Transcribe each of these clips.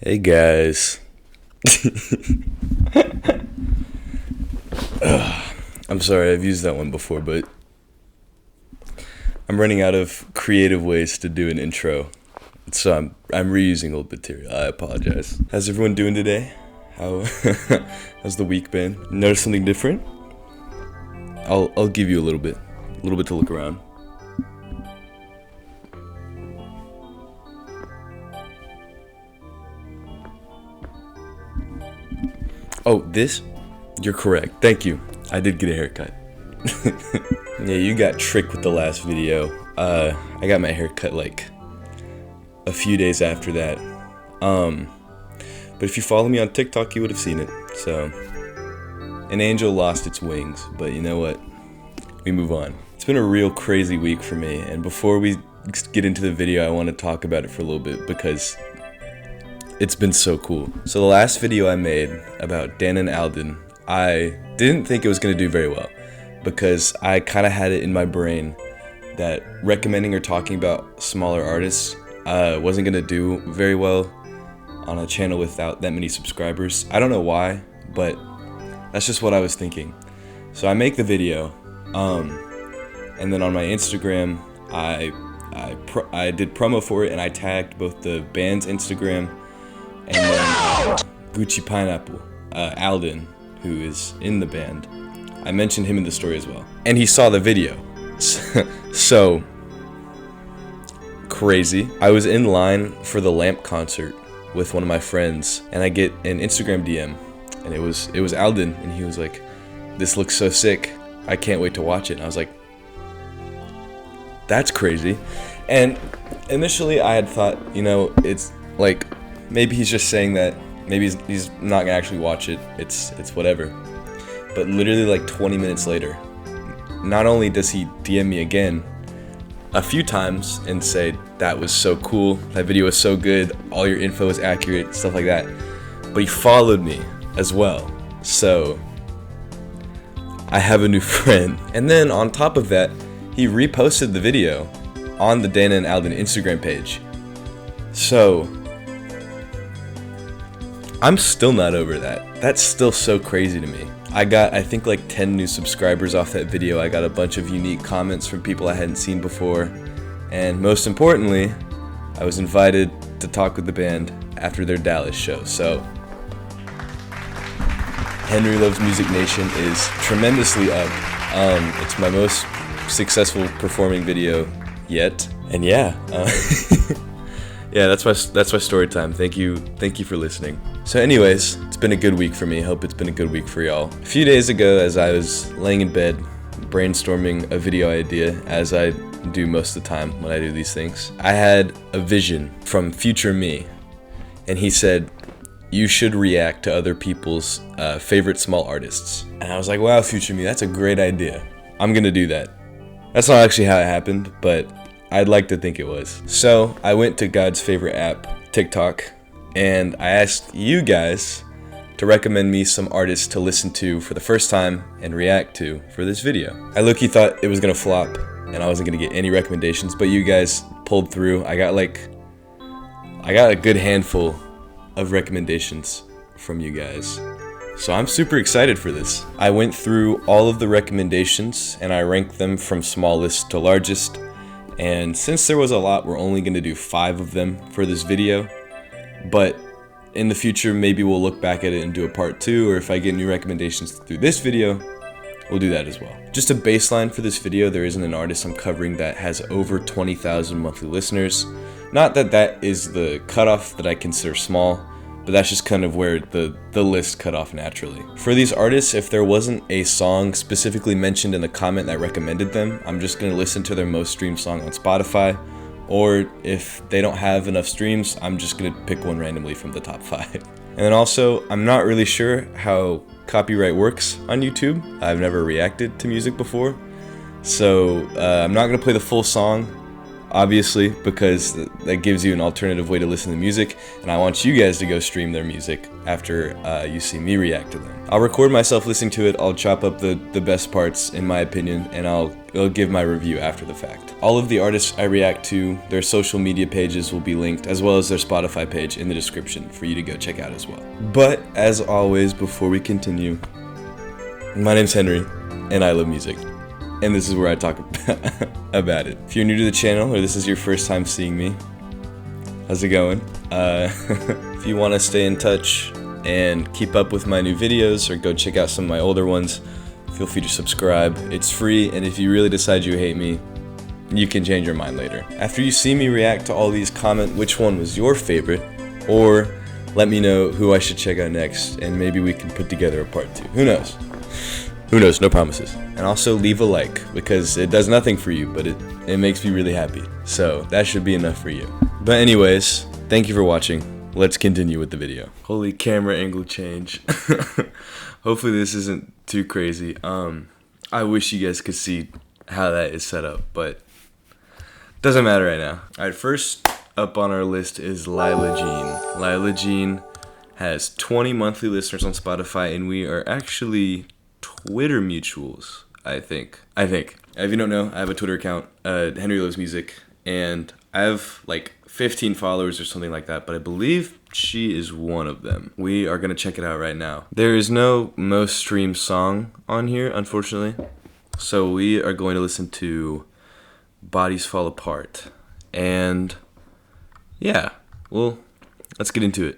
Hey guys. I'm sorry, I've used that one before, but I'm running out of creative ways to do an intro. So I'm reusing old material. I apologize. How's everyone doing today? How's the week been? Notice something different? I'll give you a little bit to look around. Oh, this? You're correct. Thank you. I did get a haircut. Yeah, you got tricked with the last video. I got my haircut like a few days after that. But if you follow me on TikTok, you would have seen it. So, an angel lost its wings, but you know what? We move on. It's been a real crazy week for me, and before we get into the video, I want to talk about it for a little bit because it's been so cool. So the last video I made about Dan and Alden, I didn't think it was going to do very well because I kind of had it in my brain that recommending or talking about smaller artists wasn't going to do very well on a channel without that many subscribers. I don't know why, but that's just what I was thinking. So I make the video, and then on my Instagram, I did promo for it, and I tagged both the band's Instagram and then Gucci Pineapple, Alden, who is in the band. I mentioned him in the story as well. And he saw the video. So crazy. I was in line for the Lamp concert with one of my friends, and I get an Instagram DM, and it was Alden, and he was like, "This looks so sick. I can't wait to watch it." And I was like, "That's crazy." And initially I had thought, it's like, maybe he's just saying that, maybe he's not gonna actually watch it, it's whatever. But literally like 20 minutes later, not only does he DM me again a few times and say, "That was so cool, that video was so good, all your info is accurate," stuff like that, but he followed me as well. So I have a new friend. And then on top of that, he reposted the video on the Dana and Alden Instagram page. So I'm still not over that. That's still so crazy to me. I got, I think, like 10 new subscribers off that video. I got a bunch of unique comments from people I hadn't seen before. And most importantly, I was invited to talk with the band after their Dallas show. So Henry Loves Music Nation is tremendously up. It's my most successful performing video yet. And yeah, yeah, that's my story time. Thank you for listening. So anyways, it's been a good week for me. Hope it's been a good week for y'all. A few days ago, as I was laying in bed brainstorming a video idea, as I do most of the time when I do these things, I had a vision from future me, and he said, "You should react to other people's favorite small artists." And I was like, "Wow, future me, that's a great idea. I'm gonna do that." That's not actually how it happened, but I'd like to think it was. So I went to God's favorite app, TikTok, and I asked you guys to recommend me some artists to listen to for the first time and react to for this video. I low-key thought it was gonna flop and I wasn't gonna get any recommendations, but you guys pulled through. I got a good handful of recommendations from you guys. So I'm super excited for this. I went through all of the recommendations and I ranked them from smallest to largest. And since there was a lot, we're only going to do 5 of them for this video. But in the future, maybe we'll look back at it and do a part 2, or if I get new recommendations through this video, we'll do that as well. Just a baseline for this video, there isn't an artist I'm covering that has over 20,000 monthly listeners. Not that that is the cutoff that I consider small, but that's just kind of where the list cut off naturally. For these artists, if there wasn't a song specifically mentioned in the comment that recommended them, I'm just going to listen to their most streamed song on Spotify, or if they don't have enough streams, I'm just going to pick one randomly from the top 5. And then also, I'm not really sure how copyright works on YouTube. I've never reacted to music before, so I'm not going to play the full song, obviously, because that gives you an alternative way to listen to music, and I want you guys to go stream their music after you see me react to them. I'll record myself listening to it, I'll chop up the best parts, in my opinion, and I'll give my review after the fact. All of the artists I react to, their social media pages will be linked, as well as their Spotify page in the description for you to go check out as well. But, as always, before we continue, my name's Henry, and I love music. And this is where I talk about it. If you're new to the channel, or this is your first time seeing me, how's it going? If you want to stay in touch and keep up with my new videos, or go check out some of my older ones, feel free to subscribe. It's free, and if you really decide you hate me, you can change your mind later. After you see me react to all these, comment which one was your favorite, or let me know who I should check out next, and maybe we can put together a part 2. Who knows? Who knows, no promises. And also leave a like, because it does nothing for you, but it makes me really happy. So that should be enough for you. But anyways, thank you for watching. Let's continue with the video. Holy camera angle change. Hopefully this isn't too crazy. I wish you guys could see how that is set up, but doesn't matter right now. Alright, first up on our list is Lylajean. Lylajean has 20 monthly listeners on Spotify, and we are actually Twitter mutuals, I think. If you don't know, I have a Twitter account, Henry Loves Music, and I have like 15 followers or something like that, but I believe she is one of them. We are gonna check it out right now. There is no most streamed song on here, unfortunately, so we are going to listen to Bodies Fall Apart. And yeah, well, let's get into it.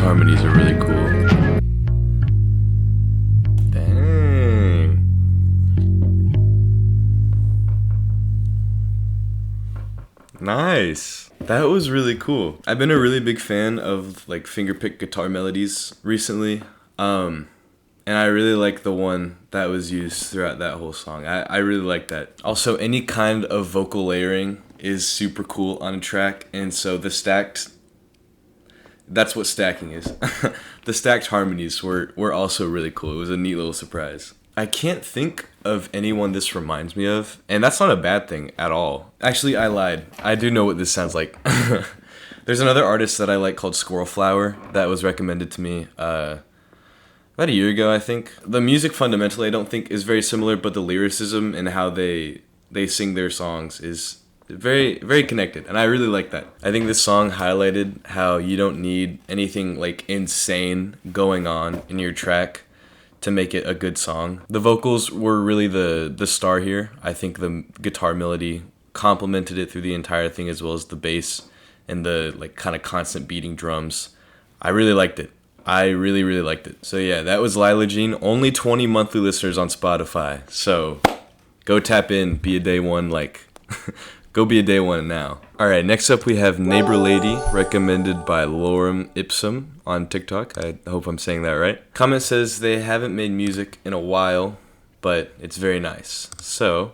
Harmonies are really cool. Dang. Nice. That was really cool. I've been a really big fan of like fingerpick guitar melodies recently. And I really like the one that was used throughout that whole song. I really like that. Also, any kind of vocal layering is super cool on a track, and so the stacked, that's what stacking is. The stacked harmonies were also really cool. It was a neat little surprise. I can't think of anyone this reminds me of, and that's not a bad thing at all. Actually, I lied. I do know what this sounds like. There's another artist that I like called Squirrel Flower that was recommended to me about a year ago, I think. The music fundamentally I don't think is very similar, but the lyricism and how they sing their songs is very, very connected, and I really like that. I think this song highlighted how you don't need anything like insane going on in your track to make it a good song. The vocals were really the star here. I think the guitar melody complemented it through the entire thing, as well as the bass and the like kind of constant beating drums. I really liked it. I really, really liked it. So yeah, that was Lylajean. Only 20 monthly listeners on Spotify. So go tap in, be a day one, like go be a day one now. Alright, next up we have Neighbor Lady, recommended by Lorem Ipsum on TikTok. I hope I'm saying that right. Comment says they haven't made music in a while, but it's very nice. So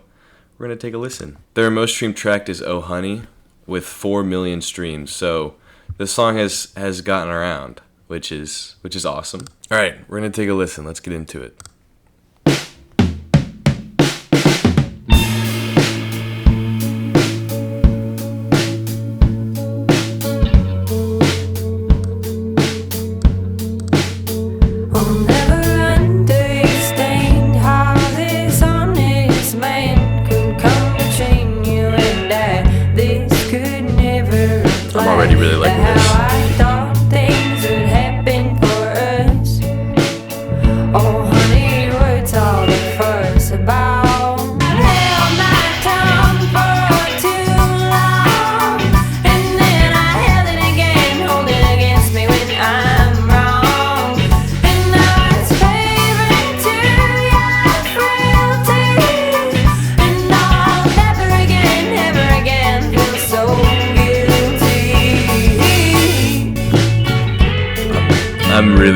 we're gonna take a listen. Their most streamed track is Oh Honey, with 4 million streams. So the song has gotten around, which is awesome. Alright, we're gonna take a listen. Let's get into it. I'm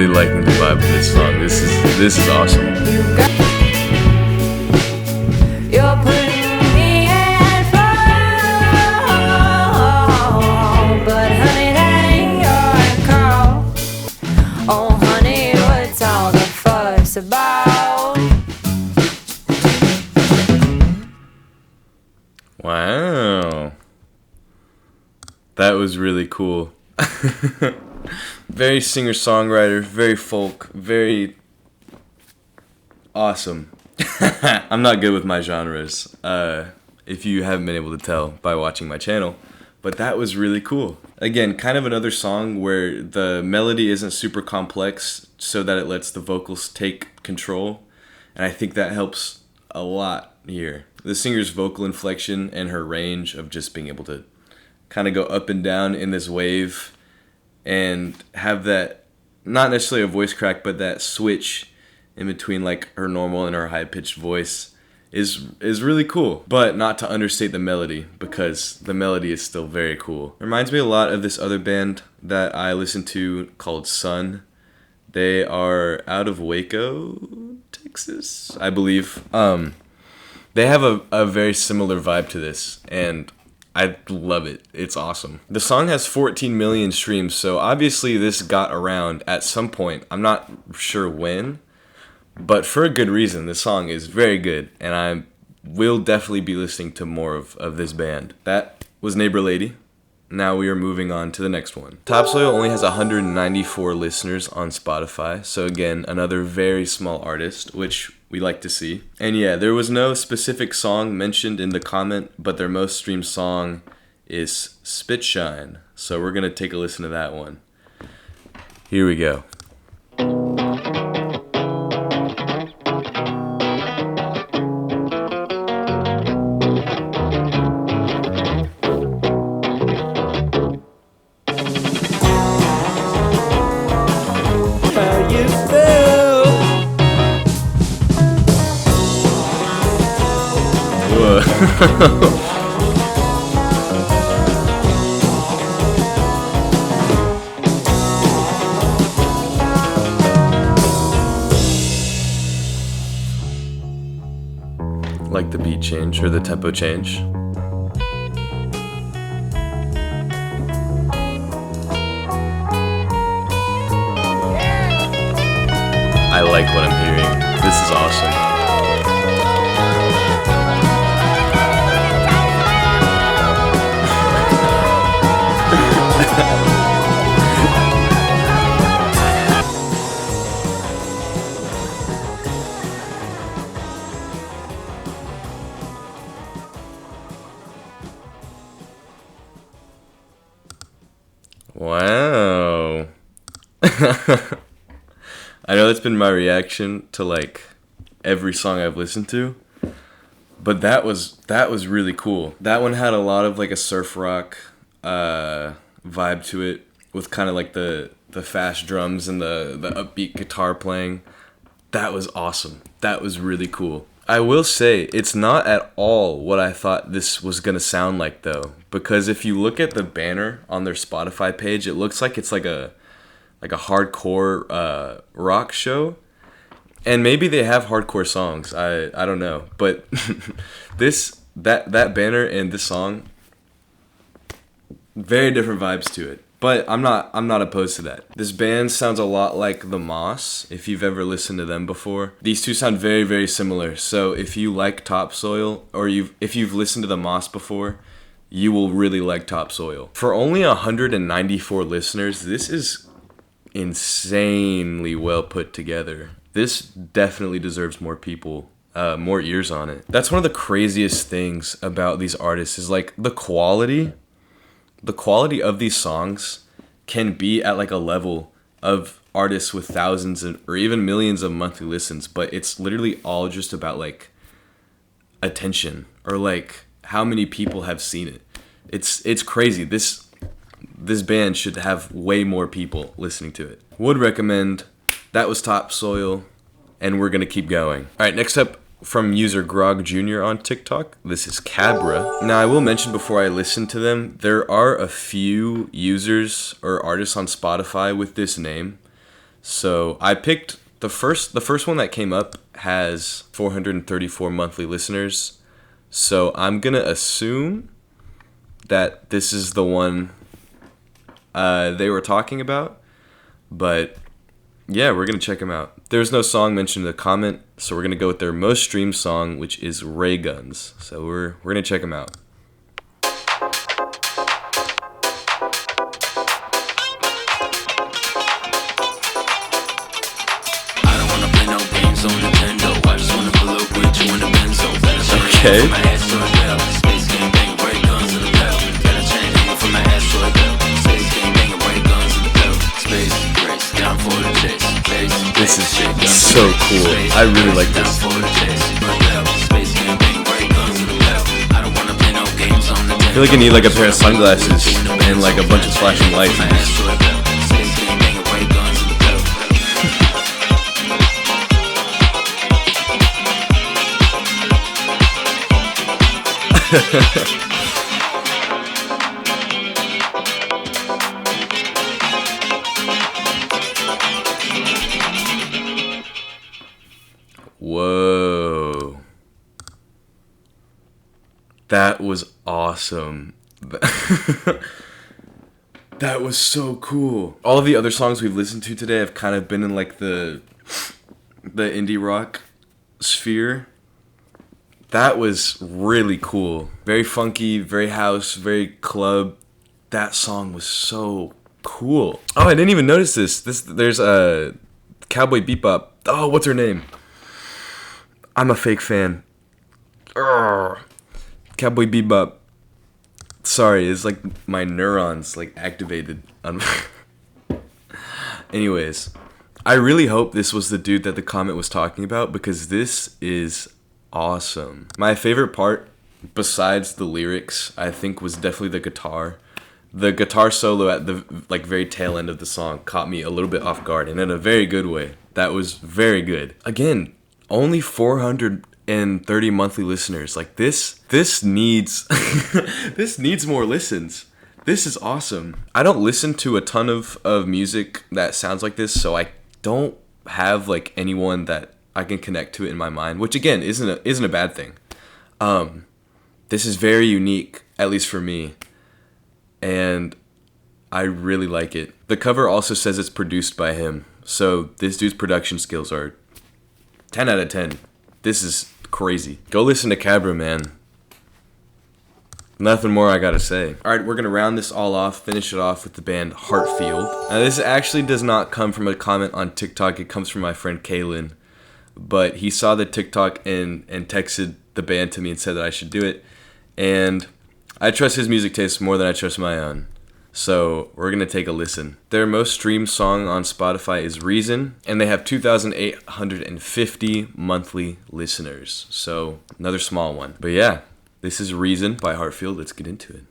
really liking the vibe of this song. This is awesome. You're putting me at fault, but honey, that ain't your call. Oh honey, what's all the fuss about? Wow. That was really cool. Very singer-songwriter, very folk, very awesome. I'm not good with my genres, if you haven't been able to tell by watching my channel, but that was really cool. Again, kind of another song where the melody isn't super complex so that it lets the vocals take control, and I think that helps a lot here. The singer's vocal inflection and her range of just being able to kind of go up and down in this wave and have that, not necessarily a voice crack, but that switch in between like her normal and her high-pitched voice is really cool. But not to understate the melody, because the melody is still very cool. It reminds me a lot of this other band that I listen to called Sun. They are out of Waco, Texas, I believe. They have a very similar vibe to this, and I love it. It's awesome. The song has 14 million streams, so obviously this got around at some point. I'm not sure when, but for a good reason. This song is very good, and I will definitely be listening to more of this band. That was Neighbor Lady. Now we are moving on to the next one. Topsoil only has 194 listeners on Spotify, so again, another very small artist, which we like to see. And yeah, there was no specific song mentioned in the comment, but their most streamed song is Spitshine, so we're gonna take a listen to that one. Here we go. Like the beat change or the tempo change. I like what I'm hearing. This is awesome. Wow. I know that's been my reaction to like every song I've listened to, but that was really cool. That one had a lot of like a surf rock vibe to it, with kind of like the fast drums and the upbeat guitar playing. That was awesome. That was really cool. I will say, it's not at all what I thought this was going to sound like, though. Because if you look at the banner on their Spotify page, it looks like it's like a hardcore rock show. And maybe they have hardcore songs. I don't know. But that banner and this song, very different vibes to it. But I'm not opposed to that. This band sounds a lot like The Moss, if you've ever listened to them before. These two sound very, very similar. So if you like Topsoil, or if you've listened to The Moss before, you will really like Topsoil. For only 194 listeners, this is insanely well put together. This definitely deserves more people, more ears on it. That's one of the craziest things about these artists, is like the quality of these songs can be at like a level of artists with thousands or even millions of monthly listens, but it's literally all just about like attention, or like how many people have seen it. It's crazy. This band should have way more people listening to it. Would recommend. That was Topsoil, and we're gonna keep going. All right, next up, from user Grog Jr. on TikTok, this is Cabra. Now, I will mention before I listen to them, there are a few users or artists on Spotify with this name. So I picked the first one that came up has 434 monthly listeners. So I'm gonna assume that this is the one they were talking about. But yeah, we're gonna check them out. There's no song mentioned in the comment, so we're gonna go with their most streamed song, which is Ray Guns. So we're gonna check them out. Okay. This is so cool. I really like this. I feel like you need like a pair of sunglasses and like a bunch of flashing lights. Whoa. That was awesome. That was so cool. All of the other songs we've listened to today have kind of been in like the indie rock sphere. That was really cool. Very funky, very house, very club. That song was so cool. Oh, I didn't even notice this. There's a Cowboy Bebop. Oh, what's her name? I'm a fake fan. Urgh. Cowboy Bebop. Sorry, it's like my neurons like activated. Anyways, I really hope this was the dude that the comment was talking about, because this is awesome. My favorite part, besides the lyrics, I think was definitely the guitar. The guitar solo at the like very tail end of the song caught me a little bit off guard, and in a very good way. That was very good. Again, only 430 monthly listeners. Like this needs this needs more listens. This is awesome. I don't listen to a ton of music that sounds like this, so I don't have like anyone that I can connect to it in my mind, which again isn't a bad thing. This is very unique, at least for me, and I really like it. The cover also says it's produced by him, so this dude's production skills are 10 out of 10. This is crazy. Go listen to Cabra, man. Nothing more I gotta say. Alright, we're gonna round this all off, finish it off with the band Hartfield. Now this actually does not come from a comment on TikTok, it comes from my friend Kaylin. But he saw the TikTok and texted the band to me and said that I should do it. And I trust his music taste more than I trust my own. So we're going to take a listen. Their most streamed song on Spotify is Reason, and they have 2,850 monthly listeners. So another small one. But yeah, this is Reason by Harfield. Let's get into it.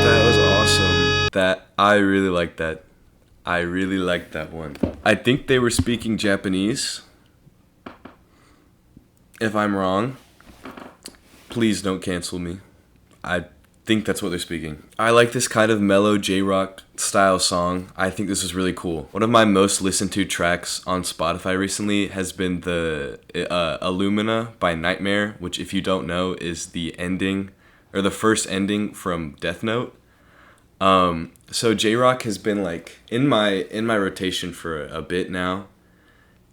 That was awesome. I really like that. I really like that one. I think they were speaking Japanese. If I'm wrong, please don't cancel me. think that's what they're speaking. I like this kind of mellow J-rock style song. I think this is really cool. One of my most listened to tracks on Spotify recently has been the Illumina by Nightmare, which if you don't know is the ending, or the first ending from Death Note. So J-rock has been like in my rotation for a bit now,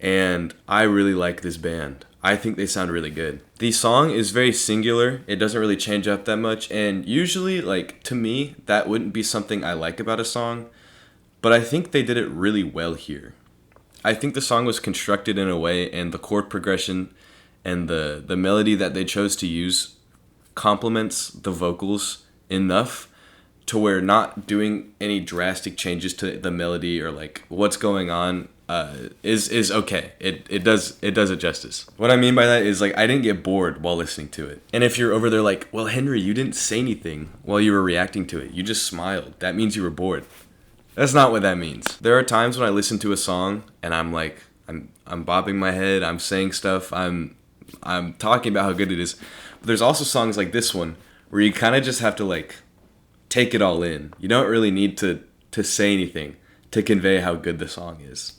and I really like this band. I think they sound really good. The song is very singular. It doesn't really change up that much. And usually, like, to me, that wouldn't be something I like about a song. But I think they did it really well here. I think the song was constructed in a way, and the chord progression and the melody that they chose to use complements the vocals enough to where not doing any drastic changes to the melody or, like, what's going on is okay. It does it justice. What I mean by that is, like, I didn't get bored while listening to it. And if you're over there like, well, Henry, you didn't say anything while you were reacting to it. You just smiled. That means you were bored. That's not what that means. There are times when I listen to a song and I'm like, I'm bobbing my head, I'm saying stuff, I'm talking about how good it is. But there's also songs like this one where you kind of just have to, like, take it all in. You don't really need to say anything to convey how good the song is.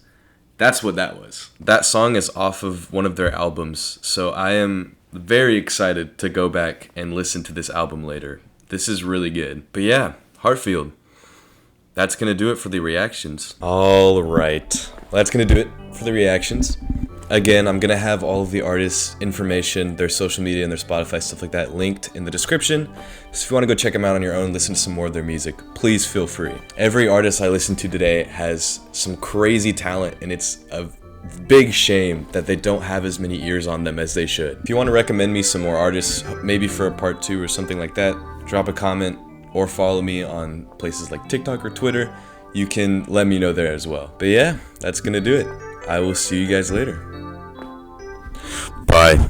That's what that was. That song is off of one of their albums, so I am very excited to go back and listen to this album later. This is really good. But yeah, Harfield. That's going to do it for the reactions. All right. That's going to do it for the reactions. Again, I'm going to have all of the artists' information, their social media, and their Spotify, stuff like that, linked in the description. So if you want to go check them out on your own, listen to some more of their music, please feel free. Every artist I listened to today has some crazy talent, and it's a big shame that they don't have as many ears on them as they should. If you want to recommend me some more artists, maybe for a part 2 or something like that, drop a comment or follow me on places like TikTok or Twitter. You can let me know there as well. But yeah, that's going to do it. I will see you guys later.